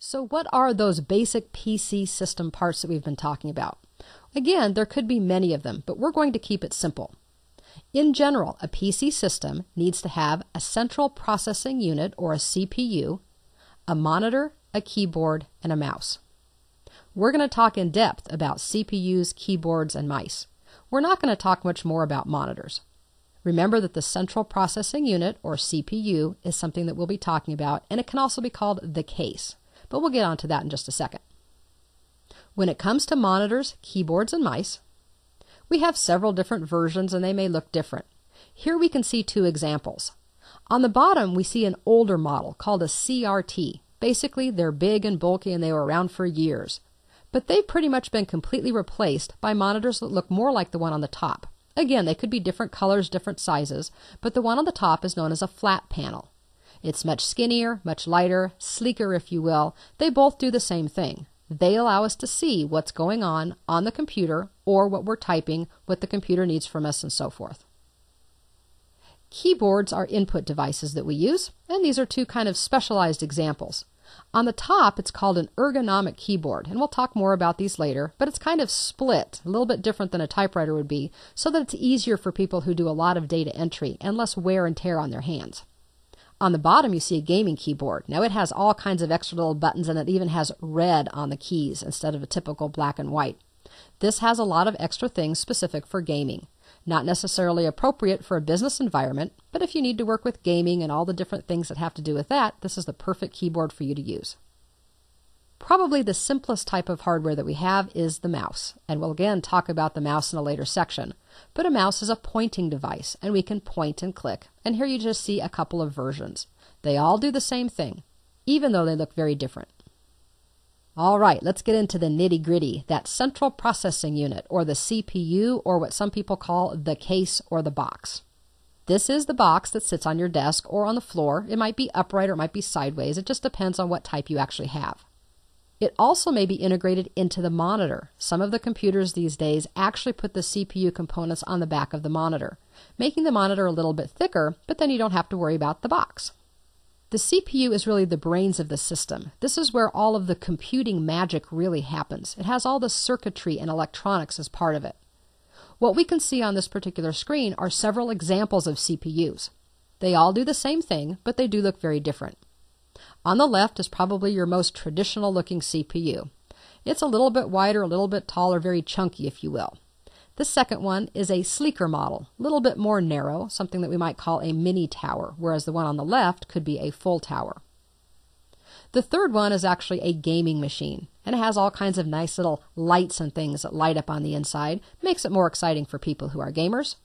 So what are those basic PC system parts that we've been talking about? Again, there could be many of them, but we're going to keep it simple. In general, a PC system needs to have a central processing unit, or a CPU, a monitor, a keyboard, and a mouse. We're going to talk in depth about CPUs, keyboards, and mice. We're not going to talk much more about monitors. Remember that the central processing unit, or CPU, is something that we'll be talking about, and it can also be called the case. But we'll get onto that in just a second. When it comes to monitors, keyboards, and mice, we have several different versions and they may look different. Here we can see two examples. On the bottom we see an older model called a CRT. Basically they're big and bulky and they were around for years. But they've pretty much been completely replaced by monitors that look more like the one on the top. Again, they could be different colors, different sizes, but the one on the top is known as a flat panel. It's much skinnier, much lighter, sleeker if you will. They both do the same thing. They allow us to see what's going on the computer, or what we're typing, what the computer needs from us, and so forth. Keyboards are input devices that we use, and these are two kind of specialized examples. On the top, it's called an ergonomic keyboard, and we'll talk more about these later, but it's kind of split, a little bit different than a typewriter would be, so that it's easier for people who do a lot of data entry and less wear and tear on their hands. On the bottom you see a gaming keyboard. Now it has all kinds of extra little buttons and it even has red on the keys instead of a typical black and white. This has a lot of extra things specific for gaming. Not necessarily appropriate for a business environment, but if you need to work with gaming and all the different things that have to do with that, this is the perfect keyboard for you to use. Probably the simplest type of hardware that we have is the mouse, and we'll again talk about the mouse in a later section. But a mouse is a pointing device, and we can point and click, and here you just see a couple of versions. They all do the same thing, even though they look very different. All right, let's get into the nitty-gritty, that central processing unit, or the CPU, or what some people call the case or the box. This is the box that sits on your desk or on the floor. It might be upright or it might be sideways. It just depends on what type you actually have. It also may be integrated into the monitor. Some of the computers these days actually put the CPU components on the back of the monitor, making the monitor a little bit thicker, but then you don't have to worry about the box. The CPU is really the brains of the system. This is where all of the computing magic really happens. It has all the circuitry and electronics as part of it. What we can see on this particular screen are several examples of CPUs. They all do the same thing, but they do look very different. On the left is probably your most traditional looking CPU. It's a little bit wider, a little bit taller, very chunky if you will. The second one is a sleeker model, a little bit more narrow, something that we might call a mini tower, whereas the one on the left could be a full tower. The third one is actually a gaming machine, and it has all kinds of nice little lights and things that light up on the inside, makes it more exciting for people who are gamers.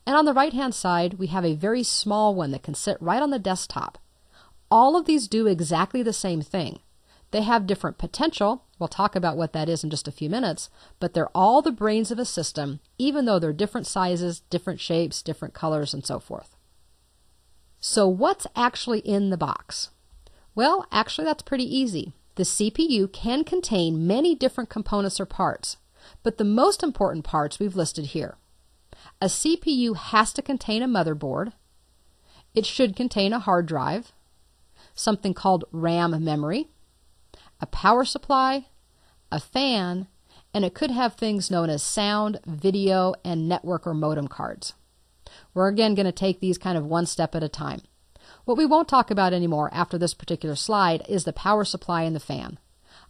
And on the right-hand side, we have a very small one that can sit right on the desktop. All of these do exactly the same thing. They have different potential. We'll talk about what that is in just a few minutes, but they're all the brains of a system, even though they're different sizes, different shapes, different colors, and so forth. So what's actually in the box? Well, actually that's pretty easy. The CPU can contain many different components or parts, but the most important parts we've listed here. A CPU has to contain a motherboard. It should contain a hard drive, something called RAM memory, a power supply, a fan, and it could have things known as sound, video, and network or modem cards. We're again going to take these kind of one step at a time. What we won't talk about anymore after this particular slide is the power supply and the fan.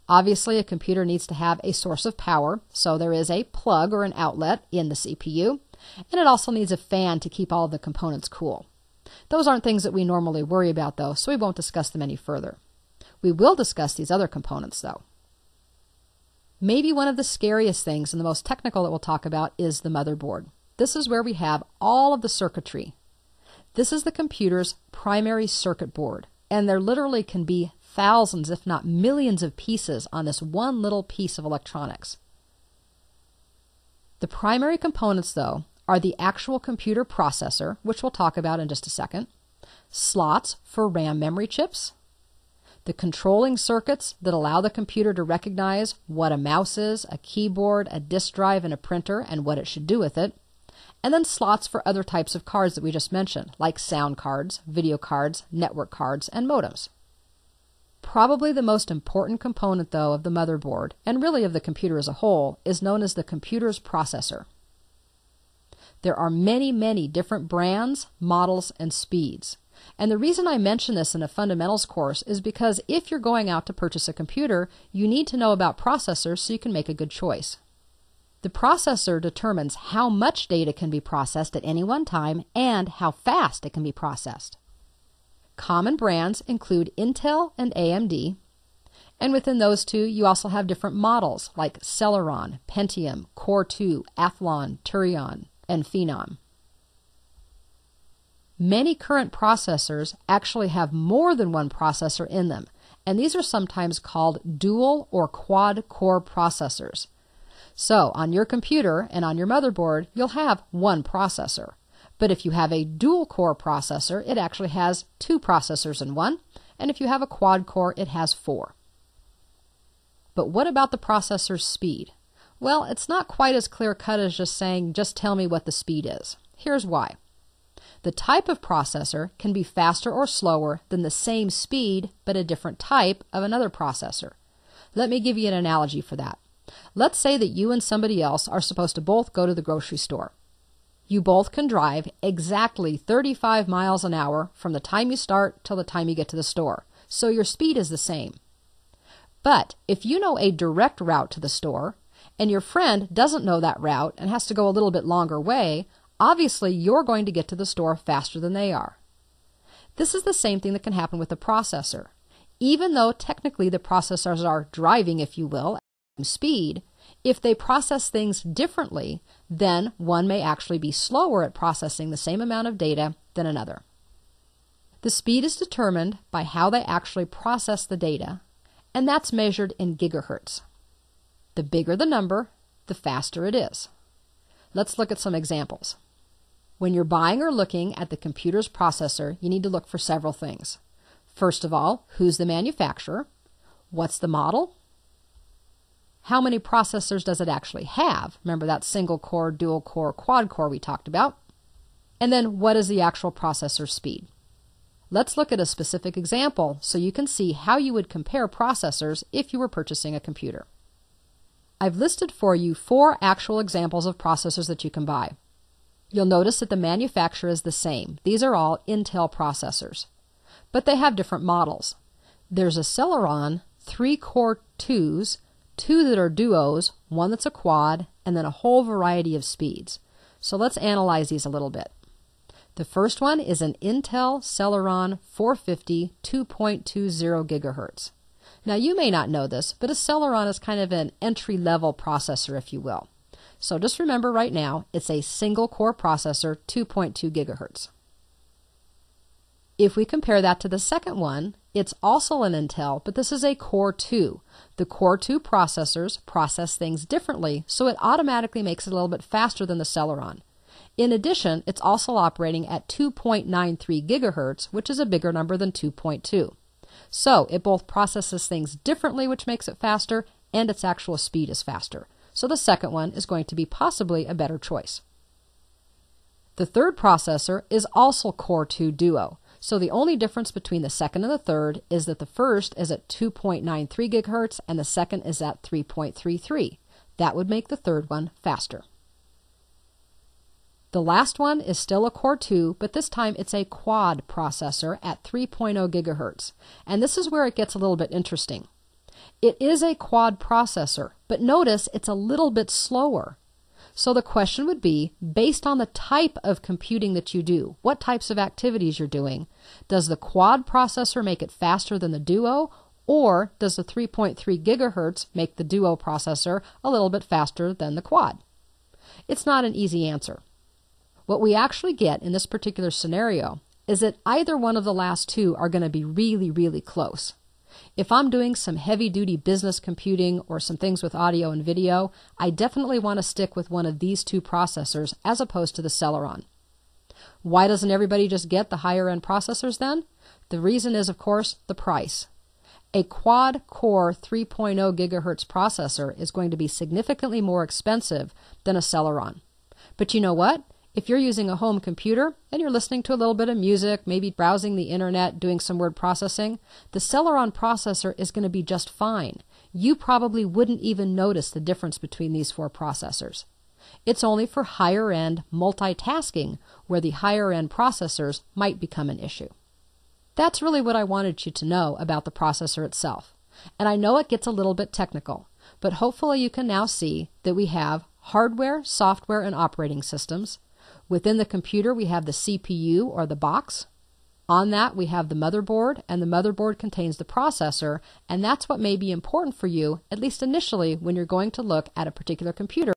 Obviously, a computer needs to have a source of power, so there is a plug or an outlet in the CPU, and it also needs a fan to keep all of the components cool. Those aren't things that we normally worry about though, so we won't discuss them any further. We will discuss these other components though. Maybe one of the scariest things and the most technical that we'll talk about is the motherboard. This is where we have all of the circuitry. This is the computer's primary circuit board, and there literally can be thousands, if not millions of pieces on this one little piece of electronics. The primary components though are the actual computer processor, which we'll talk about in just a second, slots for RAM memory chips, the controlling circuits that allow the computer to recognize what a mouse is, a keyboard, a disk drive, and a printer, and what it should do with it, and then slots for other types of cards that we just mentioned, like sound cards, video cards, network cards, and modems. Probably the most important component, though, of the motherboard, and really of the computer as a whole, is known as the computer's processor. There are many, many different brands, models, and speeds. And the reason I mention this in a fundamentals course is because if you're going out to purchase a computer, you need to know about processors so you can make a good choice. The processor determines how much data can be processed at any one time and how fast it can be processed. Common brands include Intel and AMD, and within those two you also have different models like Celeron, Pentium, Core 2, Athlon, Turion, and Phenom. Many current processors actually have more than one processor in them, and these are sometimes called dual or quad-core processors. So on your computer and on your motherboard, you'll have one processor. But if you have a dual-core processor, it actually has two processors in one, and if you have a quad-core, it has four. But what about the processor's speed? Well, it's not quite as clear-cut as just saying, just tell me what the speed is. Here's why. The type of processor can be faster or slower than the same speed, but a different type of another processor. Let me give you an analogy for that. Let's say that you and somebody else are supposed to both go to the grocery store. You both can drive exactly 35 miles an hour from the time you start till the time you get to the store, so your speed is the same. But if you know a direct route to the store, and your friend doesn't know that route and has to go a little bit longer way, obviously you're going to get to the store faster than they are. This is the same thing that can happen with the processor. Even though technically the processors are driving, if you will, at the same speed, if they process things differently, then one may actually be slower at processing the same amount of data than another. The speed is determined by how they actually process the data, and that's measured in gigahertz. The bigger the number, the faster it is. Let's look at some examples. When you're buying or looking at the computer's processor, you need to look for several things. First of all, who's the manufacturer? What's the model? How many processors does it actually have? Remember that single core, dual core, quad core we talked about. And then what is the actual processor speed? Let's look at a specific example so you can see how you would compare processors if you were purchasing a computer. I've listed for you 4 actual examples of processors that you can buy. You'll notice that the manufacturer is the same. These are all Intel processors, but they have different models. There's a Celeron 3-core 2s, 2 that are duos, 1 that's a quad, and then a whole variety of speeds. So let's analyze these a little bit. The first one is an Intel Celeron 450 2.20 gigahertz. Now you may not know this, but a Celeron is kind of an entry-level processor, if you will. So just remember right now, it's a single-core processor, 2.2 gigahertz. If we compare that to the second one, it's also an Intel, but this is a Core 2. The Core 2 processors process things differently, so it automatically makes it a little bit faster than the Celeron. In addition, it's also operating at 2.93 gigahertz, which is a bigger number than 2.2. So it both processes things differently, which makes it faster, and its actual speed is faster. So the second one is going to be possibly a better choice. The third processor is also Core 2 Duo. So the only difference between the second and the third is that the first is at 2.93 gigahertz and the second is at 3.33. That would make the third one faster. The last one is still a Core 2, but this time it's a quad processor at 3.0 gigahertz. And this is where it gets a little bit interesting. It is a quad processor, but notice it's a little bit slower. So the question would be, based on the type of computing that you do, what types of activities you're doing, does the quad processor make it faster than the Duo, or does the 3.3 gigahertz make the Duo processor a little bit faster than the quad? It's not an easy answer. What we actually get in this particular scenario is that either one of the last two are going to be really, really close. If I'm doing some heavy-duty business computing or some things with audio and video, I definitely want to stick with one of these two processors as opposed to the Celeron. Why doesn't everybody just get the higher-end processors then? The reason is, of course, the price. A quad-core 3.0 gigahertz processor is going to be significantly more expensive than a Celeron. But you know what? If you're using a home computer and you're listening to a little bit of music, maybe browsing the internet, doing some word processing, the Celeron processor is going to be just fine. You probably wouldn't even notice the difference between these 4 processors. It's only for higher-end multitasking where the higher-end processors might become an issue. That's really what I wanted you to know about the processor itself. And I know it gets a little bit technical, but hopefully you can now see that we have hardware, software, and operating systems. Within the computer, we have the CPU or the box. On that, we have the motherboard, and the motherboard contains the processor, and that's what may be important for you, at least initially, when you're going to look at a particular computer.